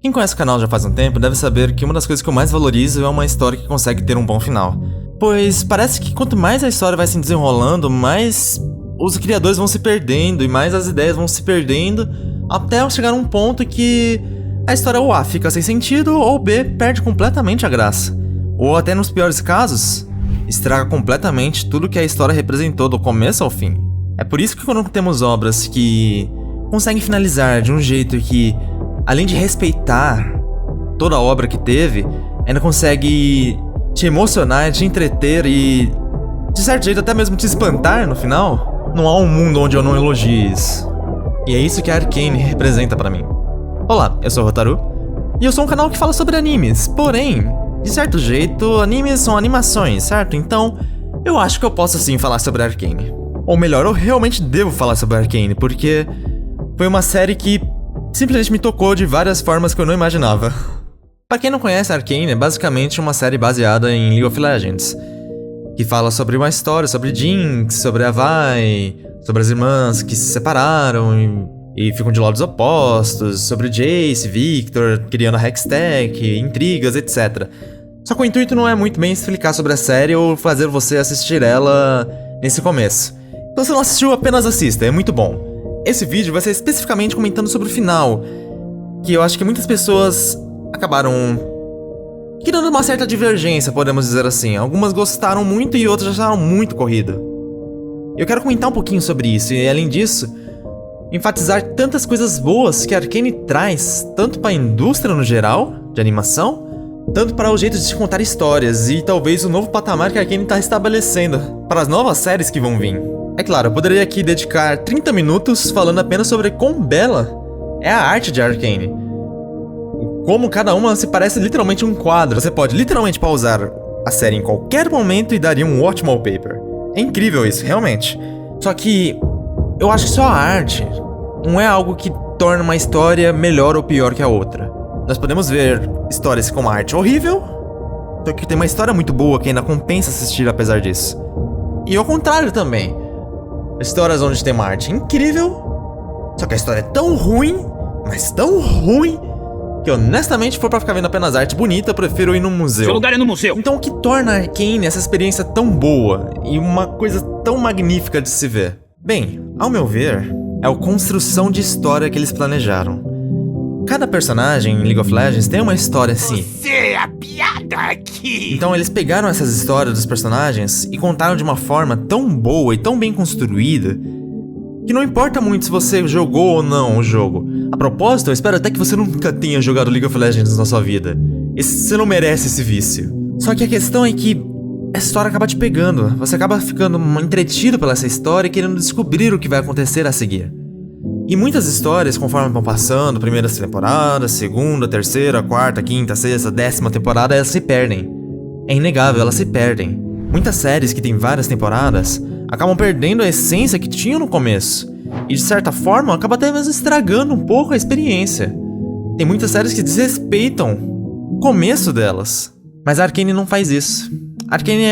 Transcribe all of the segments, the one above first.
Quem conhece o canal já faz um tempo deve saber que uma das coisas que eu mais valorizo é uma história que consegue ter um bom final. Pois parece que quanto mais a história vai se desenrolando, mais os criadores vão se perdendo e mais as ideias vão se perdendo, até chegar a um ponto que a história ou A fica sem sentido ou B perde completamente a graça. Ou até nos piores casos, estraga completamente tudo que a história representou do começo ao fim. É por isso que quando temos obras que conseguem finalizar de um jeito que, além de respeitar toda a obra que teve, ainda consegue te emocionar, te entreter e, de certo jeito, até mesmo te espantar no final, não há um mundo onde eu não elogie isso. E é isso que a Arcane representa pra mim. Olá, eu sou o Rotaru, e eu sou um canal que fala sobre animes, porém, de certo jeito, animes são animações, certo? Então, eu acho que eu posso sim falar sobre a Arcane. Ou melhor, eu realmente devo falar sobre a Arcane, porque foi uma série que simplesmente me tocou de várias formas que eu não imaginava. Pra quem não conhece, a Arcane é basicamente uma série baseada em League of Legends, que fala sobre uma história, sobre Jinx, sobre a Vi, sobre as irmãs que se separaram e ficam de lados opostos, sobre Jace, Victor, criando a Hextech, intrigas, etc. Só que o intuito não é muito bem explicar sobre a série ou fazer você assistir ela nesse começo. Então se não assistiu, apenas assista, é muito bom. Esse vídeo vai ser especificamente comentando sobre o final, que eu acho que muitas pessoas acabaram criando uma certa divergência, podemos dizer assim. Algumas gostaram muito e outras acharam muito corrida. Eu quero comentar um pouquinho sobre isso e, além disso, enfatizar tantas coisas boas que a Arcane traz, tanto para a indústria no geral, de animação, tanto para o jeito de se contar histórias e talvez o novo patamar que a Arcane está estabelecendo para as novas séries que vão vir. É claro, eu poderia aqui dedicar 30 minutos falando apenas sobre quão bela é a arte de Arcane. Como cada uma se parece literalmente um quadro. Você pode literalmente pausar a série em qualquer momento e daria um ótimo wallpaper. É incrível isso, realmente. Só que eu acho que só a arte não é algo que torna uma história melhor ou pior que a outra. Nós podemos ver histórias com uma arte horrível, só que tem uma história muito boa que ainda compensa assistir apesar disso. E ao contrário também. Histórias onde tem uma arte incrível, só que a história é tão ruim, mas tão ruim, que honestamente, se for pra ficar vendo apenas arte bonita, eu prefiro ir num museu. Seu lugar é no museu. Então o que torna a Arcane essa experiência tão boa e uma coisa tão magnífica de se ver? Bem, ao meu ver, é a construção de história que eles planejaram. Cada personagem em League of Legends tem uma história assim. Você é a piada aqui! Então eles pegaram essas histórias dos personagens e contaram de uma forma tão boa e tão bem construída que não importa muito se você jogou ou não o jogo. A propósito, eu espero até que você nunca tenha jogado League of Legends na sua vida. Você não merece esse vício. Só que a questão é que essa história acaba te pegando. Você acaba ficando entretido pela essa história e querendo descobrir o que vai acontecer a seguir. E muitas histórias, conforme vão passando, primeira temporada, segunda, terceira, quarta, quinta, sexta, 10ª temporada, elas se perdem. É inegável, elas se perdem. Muitas séries que têm várias temporadas acabam perdendo a essência que tinham no começo. E de certa forma, acaba até mesmo estragando um pouco a experiência. Tem muitas séries que desrespeitam o começo delas. Mas a Arcane não faz isso. A Arcane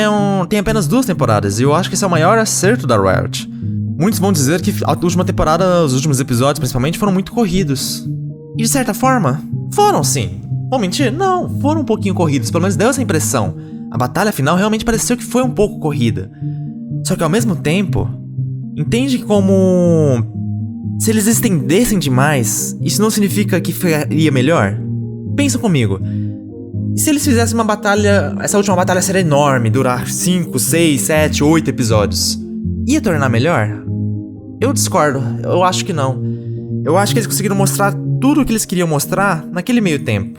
tem apenas 2 temporadas, e eu acho que esse é o maior acerto da Riot. Muitos vão dizer que a última temporada, os últimos episódios principalmente, foram muito corridos. E de certa forma, foram sim. Vou mentir? Não, foram um pouquinho corridos, pelo menos deu essa impressão. A batalha final realmente pareceu que foi um pouco corrida. Só que ao mesmo tempo, entende como se eles estendessem demais, isso não significa que ficaria melhor? Pensa comigo. E se eles fizessem uma batalha, essa última batalha ser enorme, durar 5, 6, 7, 8 episódios? Ia tornar melhor? Eu discordo, eu acho que não. Eu acho que eles conseguiram mostrar tudo o que eles queriam mostrar naquele meio tempo.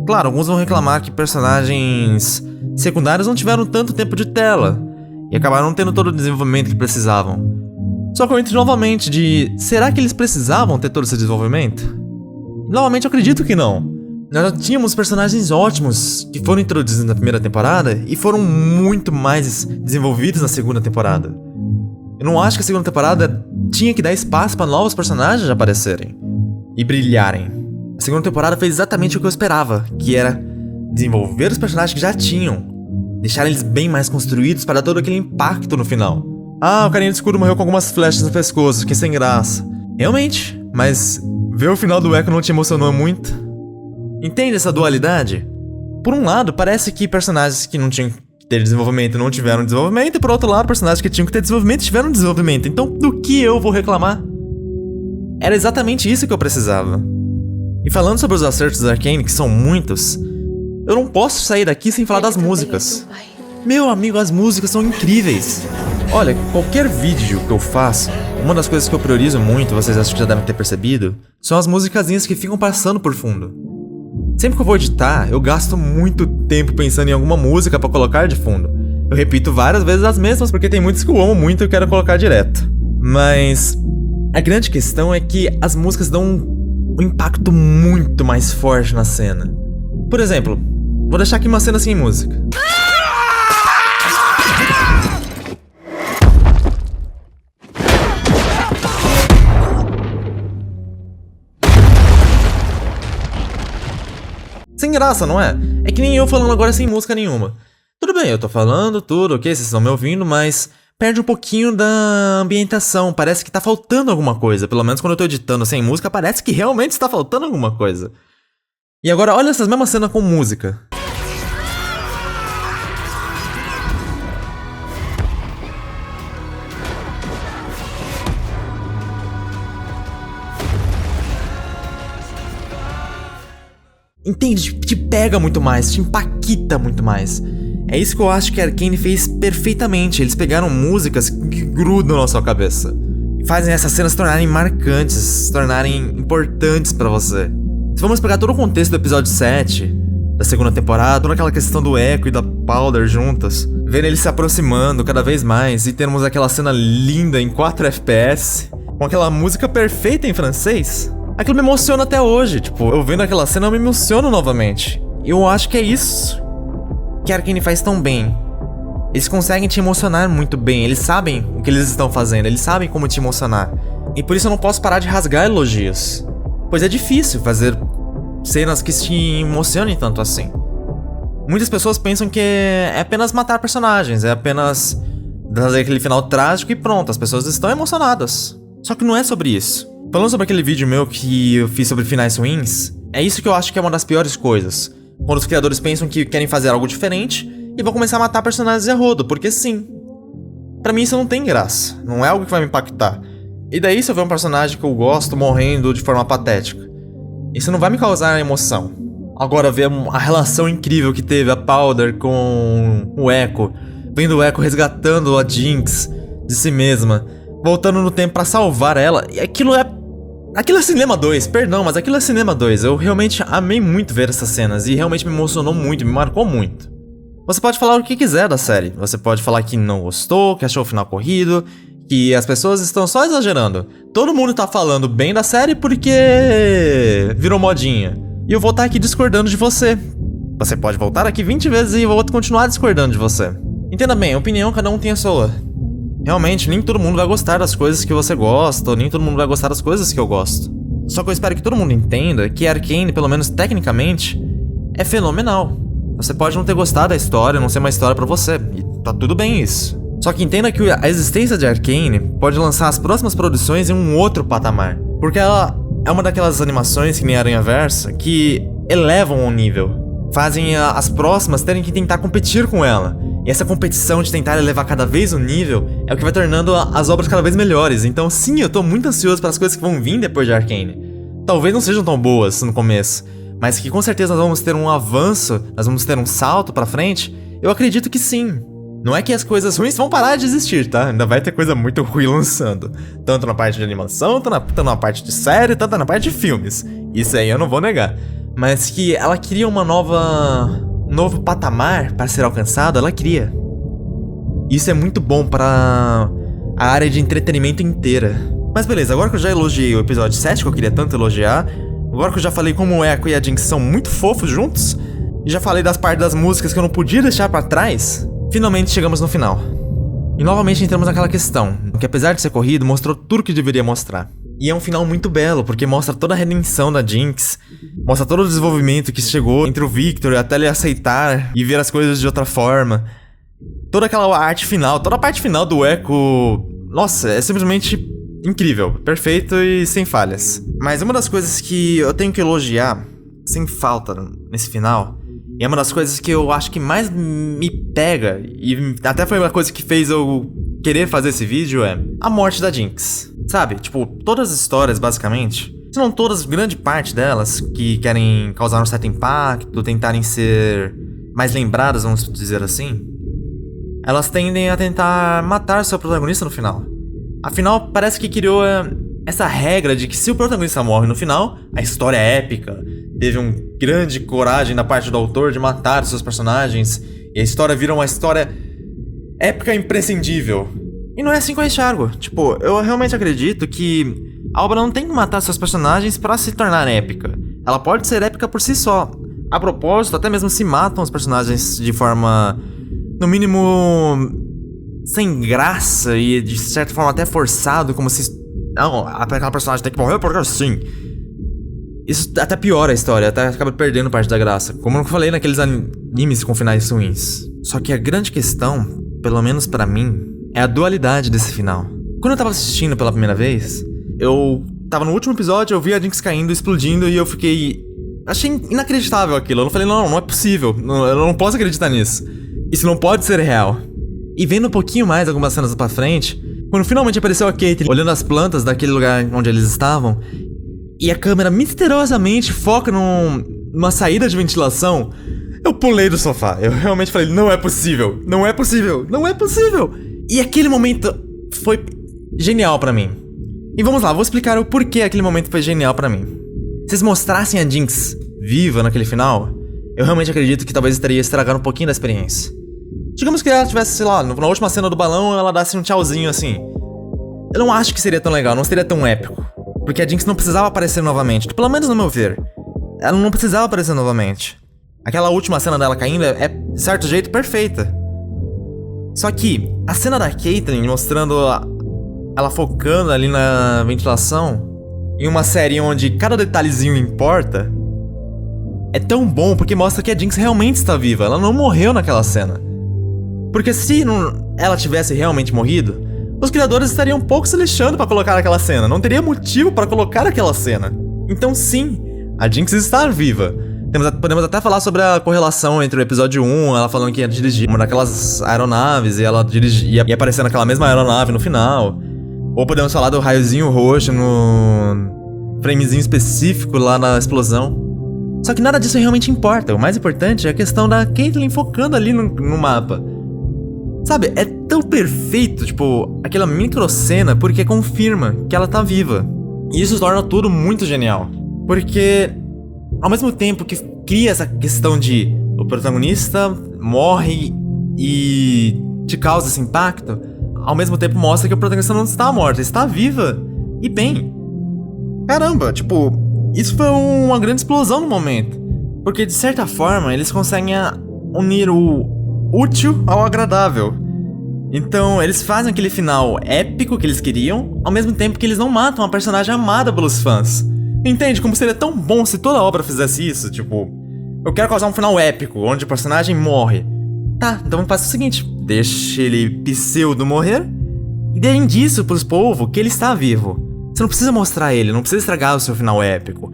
Claro, alguns vão reclamar que personagens secundários não tiveram tanto tempo de tela e acabaram não tendo todo o desenvolvimento que precisavam. Só que eu entro novamente de... será que eles precisavam ter todo esse desenvolvimento? Novamente eu acredito que não. Nós já tínhamos personagens ótimos que foram introduzidos na primeira temporada e foram muito mais desenvolvidos na segunda temporada. Eu não acho que a segunda temporada tinha que dar espaço para novos personagens aparecerem e brilharem. A segunda temporada fez exatamente o que eu esperava, que era desenvolver os personagens que já tinham, deixar eles bem mais construídos para dar todo aquele impacto no final. Ah, o carinha de escuro morreu com algumas flechas no pescoço, que sem graça. Realmente, mas ver o final do Echo não te emocionou muito? Entende essa dualidade? Por um lado, parece que personagens que não tinham que ter desenvolvimento não tiveram desenvolvimento, e por outro lado, personagens que tinham que ter desenvolvimento tiveram desenvolvimento. Então, do que eu vou reclamar? Era exatamente isso que eu precisava. E falando sobre os acertos da Arcane, que são muitos, eu não posso sair daqui sem falar das músicas. Meu amigo, as músicas são incríveis. Olha, qualquer vídeo que eu faço, uma das coisas que eu priorizo muito, vocês acho que já devem ter percebido, são as musicazinhas que ficam passando por fundo. Sempre que eu vou editar, eu gasto muito tempo pensando em alguma música pra colocar de fundo. Eu repito várias vezes as mesmas porque tem muitas que eu amo muito e quero colocar direto. Mas a grande questão é que as músicas dão um impacto muito mais forte na cena. Por exemplo, vou deixar aqui uma cena sem música. Sem graça, não é? É que nem eu falando agora sem música nenhuma. Tudo bem, eu tô falando tudo, ok, vocês estão me ouvindo, mas perde um pouquinho da ambientação, parece que tá faltando alguma coisa. Pelo menos quando eu tô editando sem música, parece que realmente está faltando alguma coisa. E agora olha essas mesmas cenas com música. Entende? Te pega muito mais, te impacta muito mais. É isso que eu acho que a Arcane fez perfeitamente. Eles pegaram músicas que grudam na sua cabeça e fazem essas cenas se tornarem marcantes, se tornarem importantes pra você. Se vamos pegar todo o contexto do episódio 7 da segunda temporada, toda aquela questão do Echo e da Powder juntas, vendo eles se aproximando cada vez mais e termos aquela cena linda em 4 FPS, com aquela música perfeita em francês, aquilo me emociona até hoje. Tipo, eu vendo aquela cena eu me emociono novamente. Eu acho que é isso que a Arcane faz tão bem. Eles conseguem te emocionar muito bem. Eles sabem o que eles estão fazendo. Eles sabem como te emocionar. E por isso eu não posso parar de rasgar elogios. Pois é difícil fazer cenas que te emocionem tanto assim. Muitas pessoas pensam que é apenas matar personagens. É apenas fazer aquele final trágico e pronto. As pessoas estão emocionadas. Só que não é sobre isso. Falando sobre aquele vídeo meu que eu fiz sobre finais ruins, é isso que eu acho que é uma das piores coisas. Quando os criadores pensam que querem fazer algo diferente e vão começar a matar personagens a rodo, porque sim. Pra mim isso não tem graça, não é algo que vai me impactar. E daí se eu ver um personagem que eu gosto morrendo de forma patética, isso não vai me causar emoção. Agora ver a relação incrível que teve a Powder com o Echo, vendo o Echo resgatando a Jinx de si mesma, voltando no tempo pra salvar ela, e aquilo é Cinema 2, perdão, mas aquilo é Cinema 2. Eu realmente amei muito ver essas cenas e realmente me emocionou muito, me marcou muito. Você pode falar o que quiser da série. Você pode falar que não gostou, que achou o final corrido, que as pessoas estão só exagerando. Todo mundo tá falando bem da série porque virou modinha. E eu vou estar aqui discordando de você. Você pode voltar aqui 20 vezes e eu vou continuar discordando de você. Entenda bem, a opinião cada um tem a sua. Realmente, nem todo mundo vai gostar das coisas que você gosta, ou nem todo mundo vai gostar das coisas que eu gosto. Só que eu espero que todo mundo entenda que Arcane, pelo menos tecnicamente, é fenomenal. Você pode não ter gostado da história, não ser uma história pra você, e tá tudo bem isso. Só que entenda que a existência de Arcane pode lançar as próximas produções em um outro patamar. Porque ela é uma daquelas animações, que nem Aranhaverso, que elevam o nível. Fazem as próximas terem que tentar competir com ela. E essa competição de tentar elevar cada vez o nível é o que vai tornando as obras cada vez melhores. Então sim, eu tô muito ansioso para as coisas que vão vir depois de Arcane. Talvez não sejam tão boas no começo, mas que com certeza nós vamos ter um avanço, nós vamos ter um salto pra frente. Eu acredito que sim. Não é que as coisas ruins vão parar de existir, tá? Ainda vai ter coisa muito ruim lançando. Tanto na parte de animação, tanto na parte de série, tanto na parte de filmes. Isso aí eu não vou negar. Mas que ela queria um novo patamar para ser alcançado, ela queria. Isso é muito bom para a área de entretenimento inteira. Mas beleza, agora que eu já elogiei o episódio 7, que eu queria tanto elogiar, agora que eu já falei como o Echo e a Jinx são muito fofos juntos, e já falei das partes das músicas que eu não podia deixar pra trás, finalmente chegamos no final. E novamente entramos naquela questão, que apesar de ser corrido, mostrou tudo que deveria mostrar. E é um final muito belo, porque mostra toda a redenção da Jinx, mostra todo o desenvolvimento que chegou entre o Victor até ele aceitar e ver as coisas de outra forma. Toda aquela arte final, toda a parte final do Echo, nossa, é simplesmente incrível, perfeito e sem falhas. Mas uma das coisas que eu tenho que elogiar sem falta nesse final, e é uma das coisas que eu acho que mais me pega, e até foi uma coisa que fez eu querer fazer esse vídeo, é a morte da Jinx. Sabe, tipo, todas as histórias, basicamente, se não todas, grande parte delas, que querem causar um certo impacto, tentarem ser mais lembradas, vamos dizer assim, elas tendem a tentar matar seu protagonista no final. Afinal, parece que criou essa regra de que se o protagonista morre no final, a história é épica. Teve uma grande coragem da parte do autor de matar os seus personagens, e a história vira uma história épica e imprescindível. E não é assim que eu enxergo. Tipo, eu realmente acredito que a obra não tem que matar seus personagens pra se tornar épica. Ela pode ser épica por si só. A propósito, até mesmo se matam os personagens de forma, no mínimo, sem graça e de certa forma até forçado, como se... Não, aquela personagem tem que morrer porque assim. Isso até piora a história, até acaba perdendo parte da graça. Como eu falei naqueles animes com finais ruins. Só que a grande questão, pelo menos pra mim, é a dualidade desse final. Quando eu tava assistindo pela primeira vez, eu tava no último episódio, eu vi a Jinx caindo, explodindo, e eu fiquei... Achei inacreditável aquilo. Eu falei, não é possível. Eu não posso acreditar nisso. Isso não pode ser real. E vendo um pouquinho mais algumas cenas pra frente, quando finalmente apareceu a Caitlyn olhando as plantas daquele lugar onde eles estavam, e a câmera misteriosamente foca numa saída de ventilação, eu pulei do sofá. Eu realmente falei, não é possível. Não é possível. Não é possível. E aquele momento foi genial pra mim. E vamos lá, vou explicar o porquê aquele momento foi genial pra mim. Se eles mostrassem a Jinx viva naquele final, eu realmente acredito que talvez teria estragado um pouquinho da experiência. Digamos que ela tivesse, sei lá, na última cena do balão, ela desse um tchauzinho assim. Eu não acho que seria tão legal, não seria tão épico. Porque a Jinx não precisava aparecer novamente, pelo menos no meu ver. Ela não precisava aparecer novamente. Aquela última cena dela caindo é de certo jeito, perfeita. Só que a cena da Caitlyn mostrando ela focando ali na ventilação, em uma série onde cada detalhezinho importa, é tão bom porque mostra que a Jinx realmente está viva. Ela não morreu naquela cena. Porque se ela tivesse realmente morrido, os criadores estariam um pouco se lixando pra colocar aquela cena. Não teria motivo pra colocar aquela cena. Então sim, a Jinx está viva. Podemos até falar sobre a correlação entre o episódio 1, ela falando que ia dirigir uma daquelas aeronaves, e ela ia aparecer naquela mesma aeronave no final. Ou podemos falar do raiozinho roxo no framezinho específico lá na explosão. Só que nada disso realmente importa. O mais importante é a questão da Caitlyn focando ali no mapa. Sabe, é tão perfeito, tipo, aquela microcena, porque confirma que ela tá viva. E isso torna tudo muito genial. Porque, ao mesmo tempo que cria essa questão de o protagonista morre e te causa esse impacto, ao mesmo tempo mostra que o protagonista não está morto, está viva e bem. Caramba, tipo, isso foi uma grande explosão no momento. Porque, de certa forma, eles conseguem unir o útil ao agradável. Então, eles fazem aquele final épico que eles queriam, ao mesmo tempo que eles não matam uma personagem amada pelos fãs. Entende? Como seria tão bom se toda a obra fizesse isso, tipo... Eu quero causar um final épico, onde o personagem morre. Tá, então vamos fazer o seguinte, deixa ele pseudo morrer, e dê indício pros povos que ele está vivo. Você não precisa mostrar ele, não precisa estragar o seu final épico.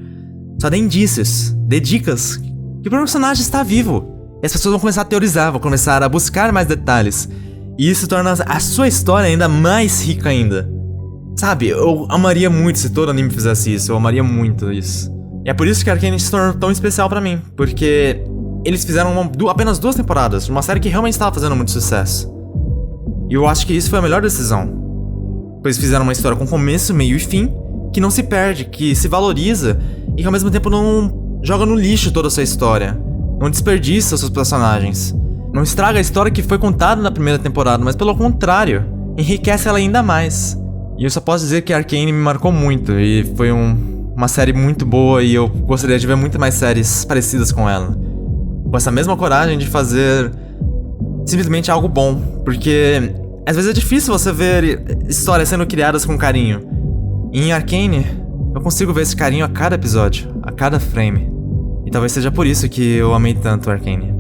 Só dê indícios, dê dicas, que o personagem está vivo. E as pessoas vão começar a teorizar, vão começar a buscar mais detalhes. E isso torna a sua história ainda mais rica ainda. Sabe, eu amaria muito se todo anime fizesse isso, eu amaria muito isso. E é por isso que Arcane se tornou tão especial pra mim, porque eles fizeram apenas 2 temporadas de uma série que realmente estava fazendo muito sucesso. E eu acho que isso foi a melhor decisão. Pois fizeram uma história com começo, meio e fim, que não se perde, que se valoriza e que ao mesmo tempo não joga no lixo toda a sua história. Não desperdiça os seus personagens. Não estraga a história que foi contada na primeira temporada, mas pelo contrário, enriquece ela ainda mais. E eu só posso dizer que Arcane me marcou muito, e foi uma série muito boa, e eu gostaria de ver muito mais séries parecidas com ela. Com essa mesma coragem de fazer simplesmente algo bom, porque às vezes é difícil você ver histórias sendo criadas com carinho. E em Arcane, eu consigo ver esse carinho a cada episódio, a cada frame. E talvez seja por isso que eu amei tanto Arcane.